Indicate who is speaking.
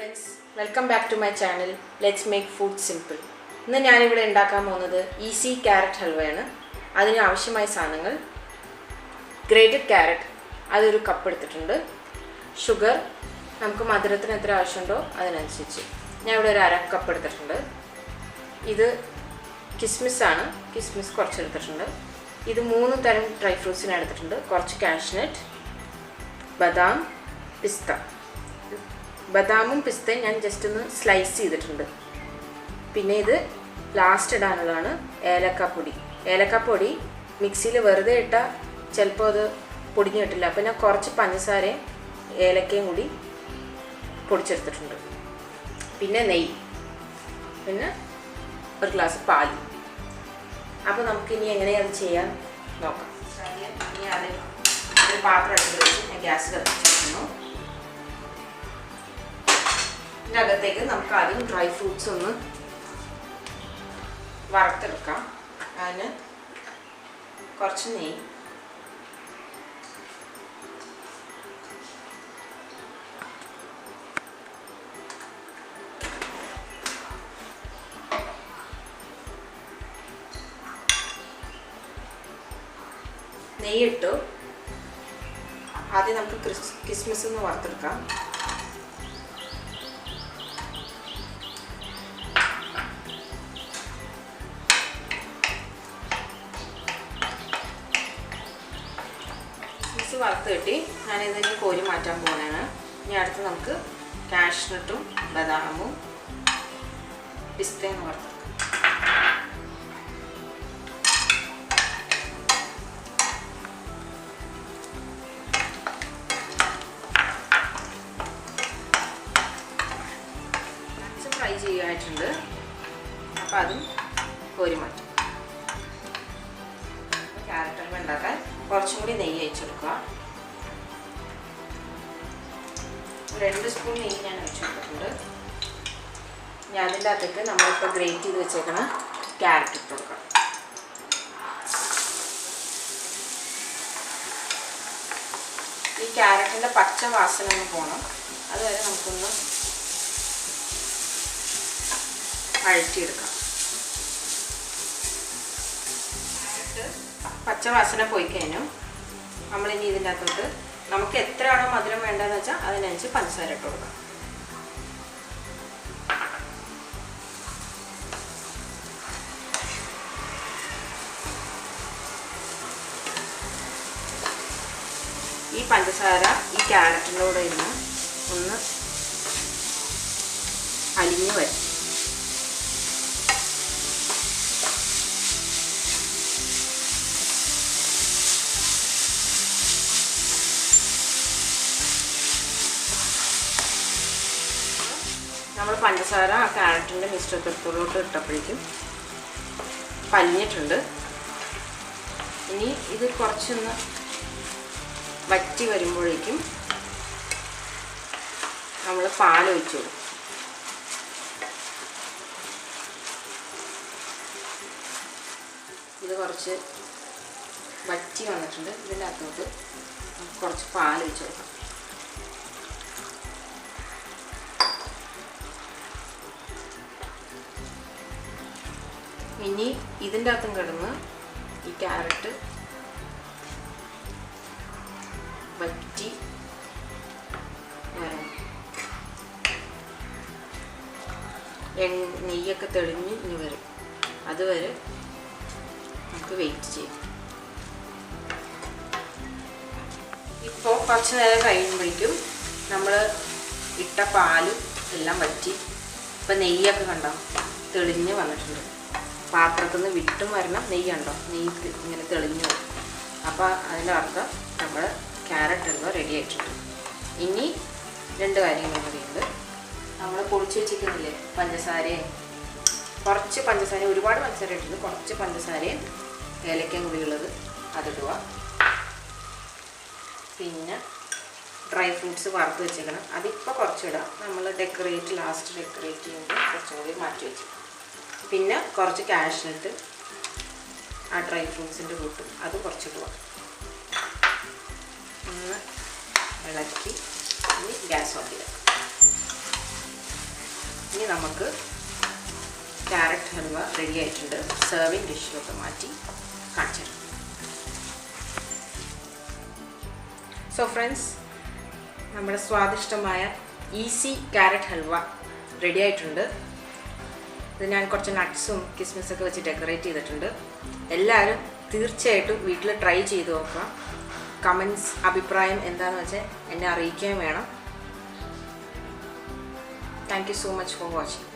Speaker 1: friends, welcome back to my channel. Let's make food simple. ഇന്ന് ഞാൻ ഇവിടെ ഉണ്ടാക്കാൻ പോകുന്നത് ഈസി ക്യാരറ്റ് ഹൽവയാണ്. അതിന് ആവശ്യമായ സാധനങ്ങൾ ഗ്രേറ്റഡ് ക്യാരറ്റ് അതൊരു കപ്പ് എടുത്തിട്ടുണ്ട്. ഷുഗർ നമുക്ക് മധുരത്തിന് എത്ര ആവശ്യമുണ്ടോ അതിനനുസരിച്ച്. ഞാൻ ഇവിടെ ഒരു 1/2 കപ്പ് എടുത്തിട്ടുണ്ട്. ഇത് കിസ്മിസ് ആണ്. കിസ്മിസ് കുറച്ച് എടുത്തിട്ടുണ്ട്. ഇത് 3 തരം ഡ്രൈ ഫ്രൂട്ട്സിനെ എടുത്തിട്ടുണ്ട്. കുറച്ച് കാഷ്നട്ട്, ബദാം, പിസ്ത. ബദാമും പിസ്തയും ഞാൻ ജസ്റ്റ് ഒന്ന് സ്ലൈസ് ചെയ്തിട്ടുണ്ട്. പിന്നെ ഇത് ലാസ്റ്റ് ഇടാനുള്ളതാണ് ഏലക്കാപ്പൊടി. ഏലക്കാപ്പൊടി മിക്സിയിൽ വെറുതെ ഇട്ടാൽ ചിലപ്പോൾ അത് പൊടിഞ്ഞ് കിട്ടില്ല. അപ്പോൾ ഞാൻ കുറച്ച് പഞ്ചസാരയും ഏലക്കയും കൂടി പൊടിച്ചെടുത്തിട്ടുണ്ട്. പിന്നെ നെയ്യ്, പിന്നെ ഒരു ഗ്ലാസ് പാൽ. അപ്പോൾ നമുക്കിനി എങ്ങനെയാണ് ചെയ്യാൻ നോക്കാം. ഇനി അത് ഒരു പാത്രം എടുത്ത് വെച്ച് ഞാൻ ഗ്യാസ് കത്തിച്ചിരുന്നു. ഇതിൻ്റെ അകത്തേക്ക് നമുക്ക് ആദ്യം ഡ്രൈ ഫ്രൂട്ട്സ് ഒന്ന് വറുത്തെടുക്കാം. അതിന് കുറച്ച് നെയ്യ്, നെയ്യിട്ടു. ആദ്യം നമുക്ക് കിസ്മിസ് ഒന്ന് വറുത്തെടുക്കാം. വറുത്ത് കിട്ടി. ഞാനിതിന് കോരി മാറ്റാൻ പോകുന്നതാണ്. ഇനി അടുത്ത് നമുക്ക് കാഷ്നട്ടും ബദാമും പിസ്തയും വറുത്തെടുക്കാം. ഫ്രൈ ചെയ്യാനായിട്ടുണ്ട്. അപ്പം അതും കോരി മാറ്റും. ക്യാരറ്റ് ഹൽവ ഉണ്ടാക്കാൻ കുറച്ചും കൂടി നെയ്യ് ഒഴിച്ചെടുക്കുക. 2 സ്പൂൺ നെയ്യ് ഞാൻ ഒഴിച്ചെടുത്തിട്ടുണ്ട്. ഇനി അതിൻ്റെ അകത്തേക്ക് നമ്മളിപ്പോൾ ഗ്രേറ്റ് ചെയ്ത് വെച്ചേക്കണ ക്യാരറ്റ് ഇട്ട് കൊടുക്കാം. ഈ ക്യാരറ്റിൻ്റെ പച്ച വാസന ഒന്ന് പോകണം. അതുവരെ നമുക്കൊന്ന് വഴറ്റിയെടുക്കാം. പച്ച വാസന പോയി കഴിഞ്ഞു. നമ്മളിനി ഇതിൻ്റെ അകത്തോട്ട് നമുക്ക് എത്രയാണോ മധുരം വേണ്ടതെന്ന് വെച്ചാൽ അതിനനുസരിച്ച് പഞ്ചസാര ഇട്ട് കൊടുക്കാം. ഈ പഞ്ചസാര ഈ ക്യാരറ്റിൻ്റെ കൂടെ ഇരുന്ന് ഒന്ന് അലിഞ്ഞു വരും. നമ്മൾ പഞ്ചസാര ആ ക്യാരറ്റിൻ്റെ മിശ്രിതത്തിലോട്ട് ഇട്ടപ്പോഴേക്കും പലിഞ്ഞിട്ടുണ്ട്. ഇനി ഇത് കുറച്ചൊന്ന് വറ്റി വരുമ്പോഴേക്കും നമ്മൾ പാൽ ഒഴിച്ചു കൊടുക്കും. ഇത് കുറച്ച് വറ്റി വന്നിട്ടുണ്ട്. ഇതിൻ്റെ അകത്തോട്ട് കുറച്ച് പാൽ ഒഴിച്ചു കൊടുക്കാം. ഇനി ഇതിൻ്റെ അകത്തും കിടന്ന് ഈ ക്യാരറ്റ് വറ്റി നെയ്യൊക്കെ തെളിഞ്ഞ് ഇനി വരും. അതുവരെ നമുക്ക് വെയിറ്റ് ചെയ്യാം. ഇപ്പോൾ കുറച്ച് നേരം കഴിയുമ്പോഴേക്കും നമ്മൾ ഇട്ട പാലും എല്ലാം വറ്റി. ഇപ്പം നെയ്യൊക്കെ കണ്ടോ തെളിഞ്ഞ് വന്നിട്ടുണ്ട്. പാത്രത്തിൽ നിന്ന് വിട്ടും വരണം. നെയ്യുണ്ടോ, നെയ്യ് ഇങ്ങനെ തെളിഞ്ഞു വരും. അപ്പോൾ അതിൻ്റെ അർത്ഥം നമ്മൾ ക്യാരറ്റ് ഹൽവ റെഡി ആയിട്ടുണ്ട്. ഇനി 2 കാര്യങ്ങൾ കൂടിയുണ്ട്. നമ്മൾ പൊടിച്ച് വെച്ചിരിക്കുന്നില്ലേ പഞ്ചസാരയും, കുറച്ച് പഞ്ചസാര, ഒരുപാട് പഞ്ചസാര ഇട്ടിട്ട് കുറച്ച് പഞ്ചസാരയും ഏലക്കയും കൂടിയുള്ളത് അതിടുക. പിന്നെ ഡ്രൈ ഫ്രൂട്ട്സ് വറുത്ത് വെച്ചേക്കണം. അതിപ്പോൾ കുറച്ചിടാം. നമ്മൾ ലാസ്റ്റ് ഡെക്കറേറ്റ് ചെയ്യുമ്പോൾ കുറച്ചും കൂടി മാറ്റി വെച്ചു. പിന്നെ കുറച്ച് കാഷ്നട്ട്, ആ ഡ്രൈ ഫ്രൂട്ട്സിൻ്റെ കൂട്ടും അത് കുറച്ചിടുക. ഒന്ന് ഇളക്കി ഗ്യാസ് ഓഫ് ചെയ്യാം. ഇനി നമുക്ക് ക്യാരറ്റ് ഹൽവ റെഡി ആയിട്ടുണ്ട്. സെർവിങ് ഡിഷിലൊക്കെ മാറ്റി കാണിച്ചു. സോ ഫ്രണ്ട്സ്, നമ്മുടെ സ്വാദിഷ്ടമായ ഈസി ക്യാരറ്റ് ഹൽവ റെഡി ആയിട്ടുണ്ട്. ഇത് ഞാൻ കുറച്ച് നട്ട്സും കിസ്മിസൊക്കെ വെച്ച് ഡെക്കറേറ്റ് ചെയ്തിട്ടുണ്ട്. എല്ലാവരും തീർച്ചയായിട്ടും വീട്ടിൽ ട്രൈ ചെയ്ത് നോക്കുക. കമൻസ്, അഭിപ്രായം എന്താണെന്ന് വെച്ചാൽ എന്നെ അറിയിക്കുകയും വേണം. Thank you so much for watching.